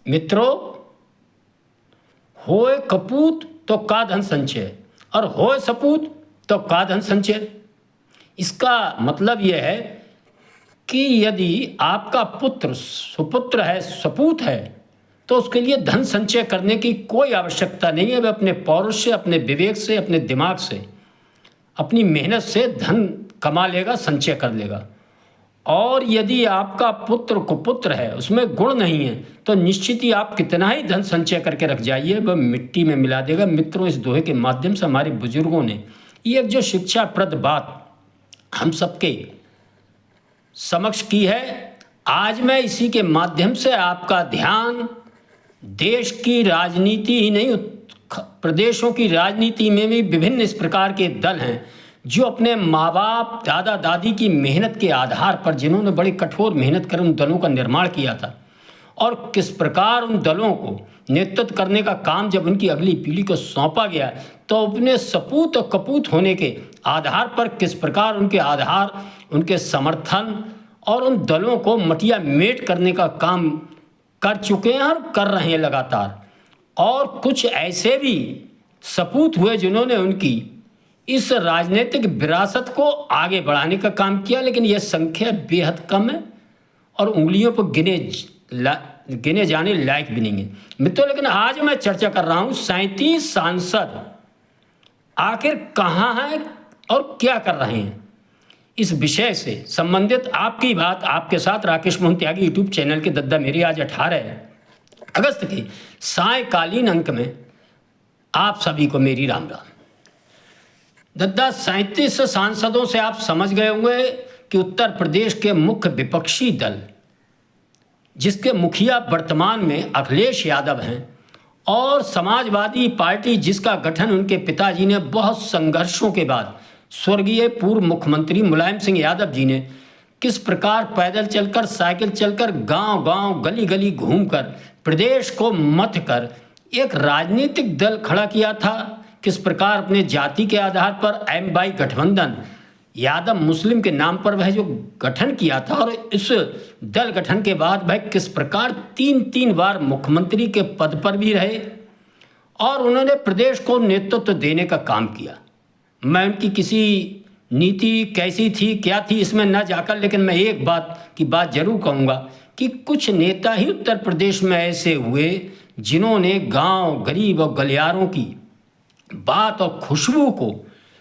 मित्रों, होए कपूत तो का धन संचय और होए सपूत तो का धन संचय। इसका मतलब यह है कि यदि आपका पुत्र सुपुत्र है, सपूत है, तो उसके लिए धन संचय करने की कोई आवश्यकता नहीं है। वह अपने पौरुष से, अपने विवेक से, अपने दिमाग से, अपनी मेहनत से धन कमा लेगा, संचय कर लेगा। और यदि आपका पुत्र कुपुत्र है, उसमें गुण नहीं है, तो निश्चित ही आप कितना ही धन संचय करके रख जाइए, वह मिट्टी में मिला देगा। मित्रों, इस दोहे के माध्यम से हमारे बुजुर्गों ने ये एक जो शिक्षाप्रद बात हम सबके समक्ष की है, आज मैं इसी के माध्यम से आपका ध्यान देश की राजनीति ही नहीं, प्रदेशों की राजनीति में भी विभिन्न इस प्रकार के दल हैं जो अपने माँ बाप, दादा दादी की मेहनत के आधार पर, जिन्होंने बड़ी कठोर मेहनत कर उन दलों का निर्माण किया था, और किस प्रकार उन दलों को नेतृत्व करने का काम जब उनकी अगली पीढ़ी को सौंपा गया, तो अपने सपूत और कपूत होने के आधार पर किस प्रकार उनके आधार, उनके समर्थन और उन दलों को मटिया मेट करने का काम कर चुके हैं और कर रहे हैं लगातार। और कुछ ऐसे भी सपूत हुए जिन्होंने उनकी इस राजनीतिक विरासत को आगे बढ़ाने का काम किया, लेकिन यह संख्या बेहद कम है और उंगलियों पर गिने जाने लायक भी नहीं है मित्रों। लेकिन आज मैं चर्चा कर रहा हूं 37 सांसद आखिर कहां हैं और क्या कर रहे हैं। इस विषय से संबंधित आपकी बात आपके साथ राकेश मोहन त्यागी यूट्यूब चैनल के दद्दा मेरी आज 18 अगस्त के सायकालीन अंक में आप सभी को मेरी राम राम। दद्दा, 37 सांसदों से आप समझ गए होंगे कि उत्तर प्रदेश के मुख्य विपक्षी दल, जिसके मुखिया वर्तमान में अखिलेश यादव हैं, और समाजवादी पार्टी जिसका गठन उनके पिताजी ने बहुत संघर्षों के बाद स्वर्गीय पूर्व मुख्यमंत्री मुलायम सिंह यादव जी ने किस प्रकार पैदल चलकर, साइकिल चलकर, गांव-गांव, गली-गली घूमकर प्रदेश को मथ कर एक राजनीतिक दल खड़ा किया था, किस प्रकार अपने जाति के आधार पर एम-बाई गठबंधन यादव मुस्लिम के नाम पर वह जो गठन किया था, और इस दल गठन के बाद वह किस प्रकार 3-3 बार मुख्यमंत्री के पद पर भी रहे और उन्होंने प्रदेश को नेतृत्व देने का काम किया। मैं उनकी किसी नीति कैसी थी, क्या थी, इसमें न जाकर, लेकिन मैं एक बात जरूर कहूँगा कि कुछ नेता ही उत्तर प्रदेश में ऐसे हुए जिन्होंने गांव, गरीब और गलियारों की बात और खुशबू को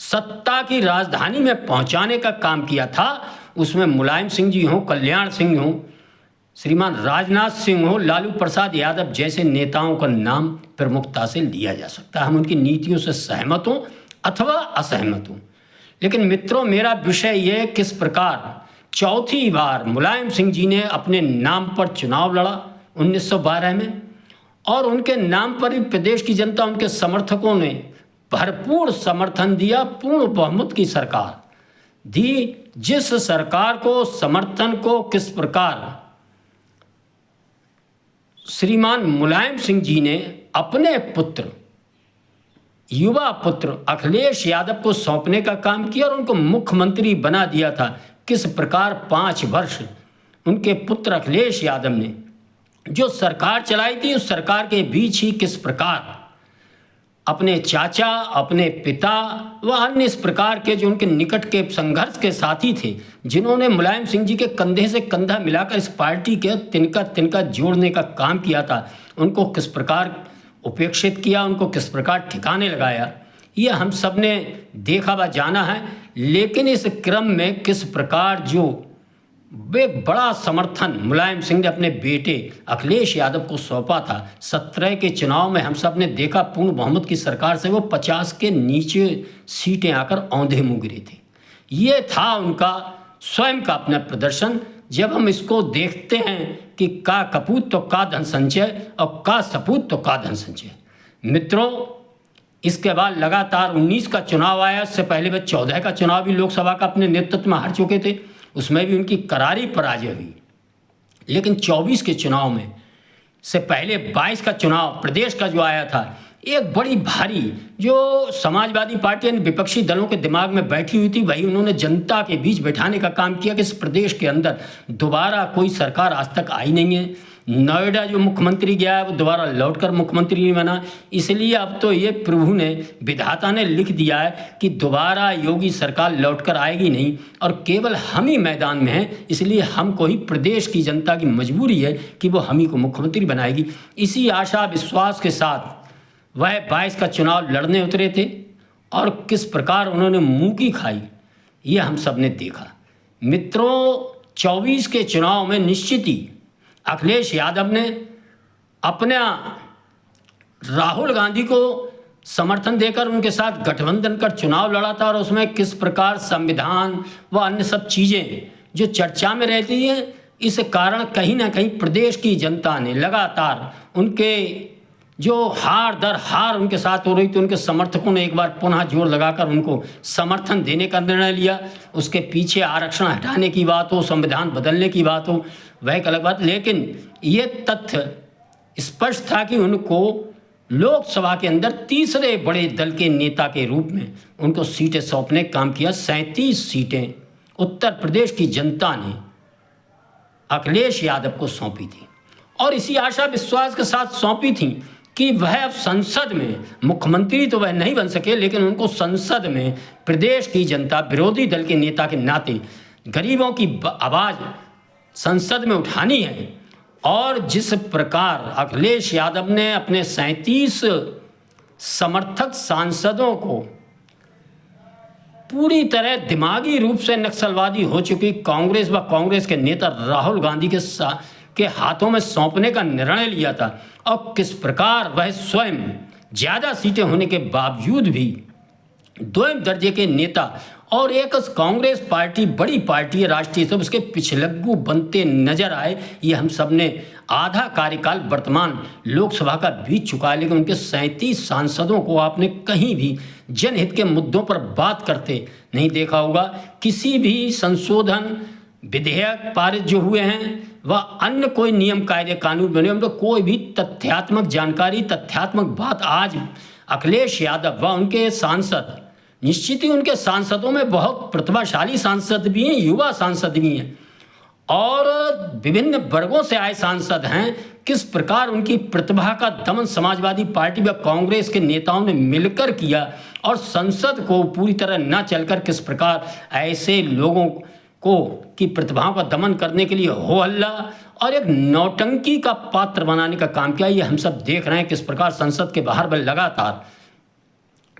सत्ता की राजधानी में पहुंचाने का काम किया था। उसमें मुलायम सिंह जी हों, कल्याण सिंह हों, श्रीमान राजनाथ सिंह हो, लालू प्रसाद यादव जैसे नेताओं का नाम प्रमुखता से लिया जा सकता है। हम उनकी नीतियों से सहमत हों अथवा असहमत हों, लेकिन मित्रों, मेरा विषय यह किस प्रकार चौथी बार मुलायम सिंह जी ने अपने नाम पर चुनाव लड़ा 1912 में, और उनके नाम पर ही प्रदेश की जनता, उनके समर्थकों ने भरपूर समर्थन दिया। पूर्ण बहुमत की सरकार दी, जिस सरकार को समर्थन को किस प्रकार श्रीमान मुलायम सिंह जी ने अपने पुत्र, युवा पुत्र अखिलेश यादव को सौंपने का काम किया और उनको मुख्यमंत्री बना दिया था। किस प्रकार 5 वर्ष उनके पुत्र अखिलेश यादव ने जो सरकार चलाई थी, उस सरकार के बीच ही किस प्रकार अपने चाचा, अपने पिता व अन्य इस प्रकार के जो उनके निकट के संघर्ष के साथी थे, जिन्होंने मुलायम सिंह जी के कंधे से कंधा मिलाकर इस पार्टी के तिनका तिनका जोड़ने का काम किया था, उनको किस प्रकार उपेक्षित किया, उनको किस प्रकार ठिकाने लगाया, ये हम सब ने देखा व जाना है। लेकिन इस क्रम में किस प्रकार जो एक बड़ा समर्थन मुलायम सिंह ने अपने बेटे अखिलेश यादव को सौंपा था। 17 के चुनाव में हम सब ने देखा पूर्ण बहुमत की सरकार से वो 50 के नीचे सीटें आकर औंधे मुँह गिरे थे। ये था उनका स्वयं का अपना प्रदर्शन। जब हम इसको देखते हैं कि का कपूत तो का धन संचय और का सपूत तो का धन संचय। मित्रों, इसके बाद लगातार 19 का चुनाव आया, इससे पहले वह 14 का चुनाव भी लोकसभा का अपने नेतृत्व में हार चुके थे, उसमें भी उनकी करारी पराजय हुई। लेकिन 24 के चुनाव में से पहले 22 का चुनाव प्रदेश का जो आया था, एक बड़ी भारी जो समाजवादी पार्टी विपक्षी दलों के दिमाग में बैठी हुई थी, वही उन्होंने जनता के बीच बैठाने का काम किया कि इस प्रदेश के अंदर दोबारा कोई सरकार आज तक आई नहीं है, नोएडा जो मुख्यमंत्री गया है वो दोबारा लौटकर मुख्यमंत्री नहीं बना। इसलिए अब तो ये प्रभु ने, विधाता ने लिख दिया है कि दोबारा योगी सरकार लौटकर आएगी नहीं और केवल हम ही मैदान में हैं। इसलिए हमको ही, प्रदेश की जनता की मजबूरी है कि वो हम ही को मुख्यमंत्री बनाएगी। इसी आशा विश्वास के साथ वह 22 का चुनाव लड़ने उतरे थे और किस प्रकार उन्होंने मुँह की खाई ये हम सब ने देखा। मित्रों, 24 के चुनाव में निश्चित ही अखिलेश यादव ने अपना राहुल गांधी को समर्थन देकर उनके साथ गठबंधन कर चुनाव लड़ा था और उसमें किस प्रकार संविधान व अन्य सब चीज़ें जो चर्चा में रहती हैं, इस कारण कहीं ना कहीं प्रदेश की जनता ने लगातार उनके जो हार दर हार उनके साथ हो रही थी, उनके समर्थकों ने एक बार पुनः जोर लगाकर उनको समर्थन देने का निर्णय लिया। उसके पीछे आरक्षण हटाने की बात हो, संविधान बदलने की बात हो, वह एक अलग बात, लेकिन ये तथ्य स्पष्ट था कि उनको लोकसभा के अंदर तीसरे बड़े दल के नेता के रूप में उनको सीटें सौंपने का काम किया। 37 सीटें उत्तर प्रदेश की जनता ने अखिलेश यादव को सौंपी थी और इसी आशा विश्वास के साथ सौंपी थी कि वह अब संसद में, मुख्यमंत्री तो वह नहीं बन सके, लेकिन उनको संसद में प्रदेश की जनता, विरोधी दल के नेता के नाते गरीबों की आवाज़ संसद में उठानी है। और जिस प्रकार अखिलेश यादव ने अपने 37 समर्थक सांसदों को पूरी तरह दिमागी रूप से नक्सलवादी हो चुकी कांग्रेस व कांग्रेस के नेता राहुल गांधी के हाथों में सौंपने का निर्णय लिया था और किस प्रकार वह स्वयं ज़्यादा सीटें होने के बावजूद भी द्वैम दर्जे के नेता और एक कांग्रेस पार्टी, बड़ी पार्टी है राष्ट्रीय, सब उसके पिछलग्गू बनते नजर आए। ये हम सब ने आधा कार्यकाल वर्तमान लोकसभा का बीत चुका है, लेकिन उनके 37 सांसदों को आपने कहीं भी जनहित के मुद्दों पर बात करते नहीं देखा होगा। किसी भी संशोधन विधेयक पारित जो हुए हैं व अन्य कोई नियम, कायदे, कानून बने, उन पर कोई भी तथ्यात्मक जानकारी, तथ्यात्मक बात आज अखिलेश यादव व उनके सांसद, निश्चित ही उनके सांसदों में बहुत प्रतिभाशाली सांसद भी हैं, युवा सांसद भी हैं और विभिन्न वर्गों से आए सांसद हैं, किस प्रकार उनकी प्रतिभा का दमन समाजवादी पार्टी व कांग्रेस के नेताओं ने मिलकर किया और संसद को पूरी तरह न चलकर किस प्रकार ऐसे लोगों को की प्रतिभाओं का दमन करने के लिए हो हल्ला और एक नौटंकी का पात्र बनाने का काम किया। ये हम सब देख रहे हैं किस प्रकार संसद के बाहर वह लगातार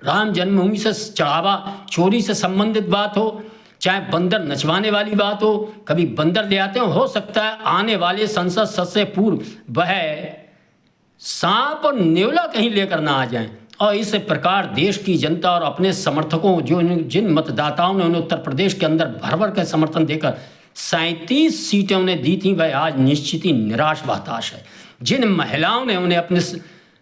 राम जन्मभूमि से चढ़ावा चोरी से संबंधित बात हो, चाहे बंदर नचवाने वाली बात हो, कभी बंदर ले आते हो सकता है आने वाले संसद सत्र से पूर्व वह सांप और नेवला कहीं लेकर ना आ जाएं। और इस प्रकार देश की जनता और अपने समर्थकों, जो जिन मतदाताओं ने उन्हें उत्तर प्रदेश के अंदर भर भर कर समर्थन देकर 37 सीटें उन्हें दी थी, वह आज निश्चित ही निराश व हताश है। जिन महिलाओं ने उन्हें अपने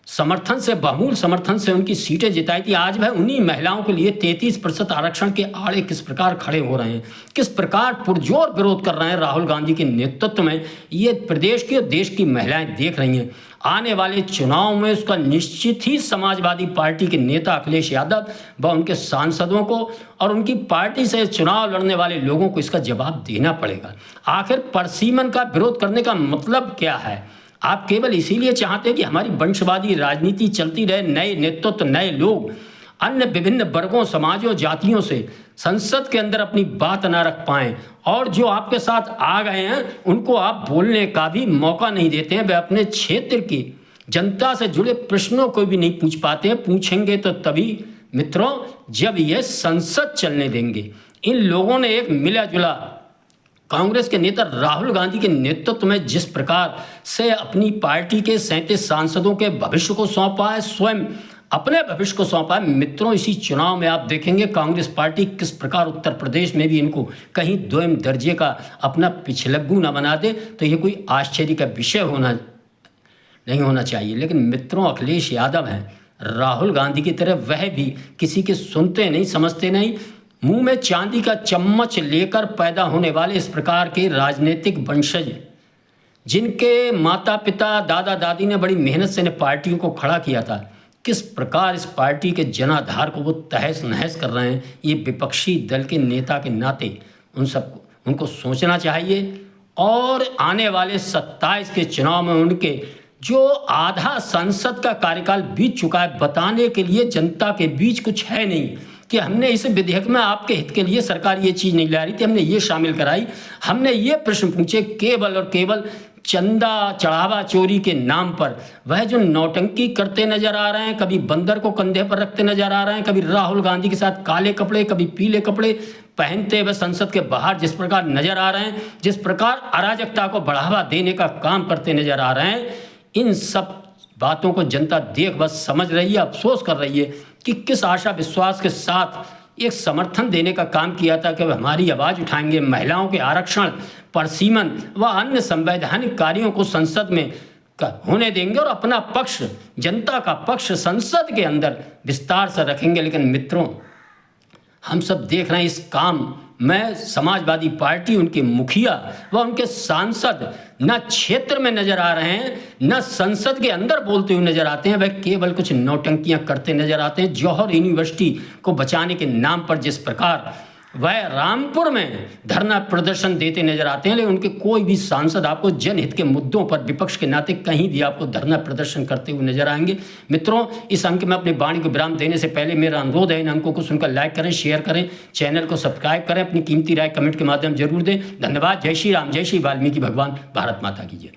समर्थन से, बहुमूल्य समर्थन से उनकी सीटें जिताई थी, आज वह उन्हीं महिलाओं के लिए 33% आरक्षण के आड़े किस प्रकार खड़े हो रहे हैं, किस प्रकार पुरजोर विरोध कर रहे हैं राहुल गांधी के नेतृत्व में। ये प्रदेश की और देश की महिलाएं देख रही हैं। आने वाले चुनाव में उसका निश्चित ही समाजवादी पार्टी के नेता अखिलेश यादव व उनके सांसदों को और उनकी पार्टी से चुनाव लड़ने वाले लोगों को इसका जवाब देना पड़ेगा। आखिर परसीमन का विरोध करने का मतलब क्या है? आप केवल इसीलिए चाहते हैं कि हमारी वंशवादी राजनीति चलती रहे, नए नेतृत्व, नए लोग अन्य विभिन्न वर्गों, समाजों, जातियों से संसद के अंदर अपनी बात ना रख पाएं और जो आपके साथ आ गए हैं उनको आप बोलने का भी मौका नहीं देते हैं। वे अपने क्षेत्र की जनता से जुड़े प्रश्नों को भी नहीं पूछ पाते हैं। पूछेंगे तो तभी मित्रों जब यह संसद चलने देंगे। इन लोगों ने एक मिला जुला कांग्रेस के नेता राहुल गांधी के नेतृत्व में जिस प्रकार से अपनी पार्टी के 37 सांसदों के भविष्य को सौंपा है, स्वयं अपने भविष्य को सौंपा है। मित्रों, इसी चुनाव में आप देखेंगे कांग्रेस पार्टी किस प्रकार उत्तर प्रदेश में भी इनको कहीं द्वैम दर्जे का अपना पिछलग्गू न बना दे, तो ये कोई आश्चर्य का विषय नहीं होना चाहिए। लेकिन मित्रों, अखिलेश यादव हैं, राहुल गांधी की तरह वह भी किसी के सुनते नहीं, समझते नहीं, मुंह में चांदी का चम्मच लेकर पैदा होने वाले इस प्रकार के राजनीतिक वंशज, जिनके माता पिता, दादा दादी ने बड़ी मेहनत से इन पार्टियों को खड़ा किया था, किस प्रकार इस पार्टी के जनाधार को वो तहस नहस कर रहे हैं। ये विपक्षी दल के नेता के नाते उनको सोचना चाहिए और आने वाले 27 के चुनाव में उनके जो आधा संसद का कार्यकाल बीत चुका है, बताने के लिए जनता के बीच कुछ है नहीं कि हमने इस विधेयक में आपके हित के लिए सरकार ये चीज़ नहीं ला रही थी, हमने ये शामिल कराई, हमने ये प्रश्न पूछे। केवल और केवल चंदा चढ़ावा चोरी के नाम पर वह जो नौटंकी करते नजर आ रहे हैं, कभी बंदर को कंधे पर रखते नजर आ रहे हैं, कभी राहुल गांधी के साथ काले कपड़े, कभी पीले कपड़े पहनते हुए संसद के बाहर जिस प्रकार नजर आ रहे हैं, जिस प्रकार अराजकता को बढ़ावा देने का काम करते नजर आ रहे हैं, इन सब बातों को जनता देख बस समझ रही है, अफसोस कर रही है कि किस आशा विश्वास के साथ एक समर्थन देने का काम किया था कि वह हमारी आवाज़ उठाएंगे, महिलाओं के आरक्षण, परसीमन व अन्य संवैधानिक कार्यों को संसद में होने देंगे और अपना पक्ष, जनता का पक्ष संसद के अंदर विस्तार से रखेंगे। लेकिन मित्रों, हम सब देख रहे हैं इस काम में समाजवादी पार्टी, उनके मुखिया व उनके सांसद न क्षेत्र में नजर आ रहे हैं, न संसद के अंदर बोलते हुए नजर आते हैं, वह केवल कुछ नौटंकियां करते नजर आते हैं। जौहर यूनिवर्सिटी को बचाने के नाम पर जिस प्रकार वह रामपुर में धरना प्रदर्शन देते नजर आते हैं, लेकिन उनके कोई भी सांसद आपको जनहित के मुद्दों पर विपक्ष के नाते कहीं भी आपको धरना प्रदर्शन करते हुए नजर आएंगे। मित्रों, इस अंक में अपनी वाणी को विराम देने से पहले मेरा अनुरोध है, इन अंकों को सुनकर लाइक करें, शेयर करें, चैनल को सब्सक्राइब करें, अपनी कीमती राय कमेंट के माध्यम जरूर दें। धन्यवाद। जय श्री राम, जय श्री वाल्मीकि भगवान, भारत माता की जय।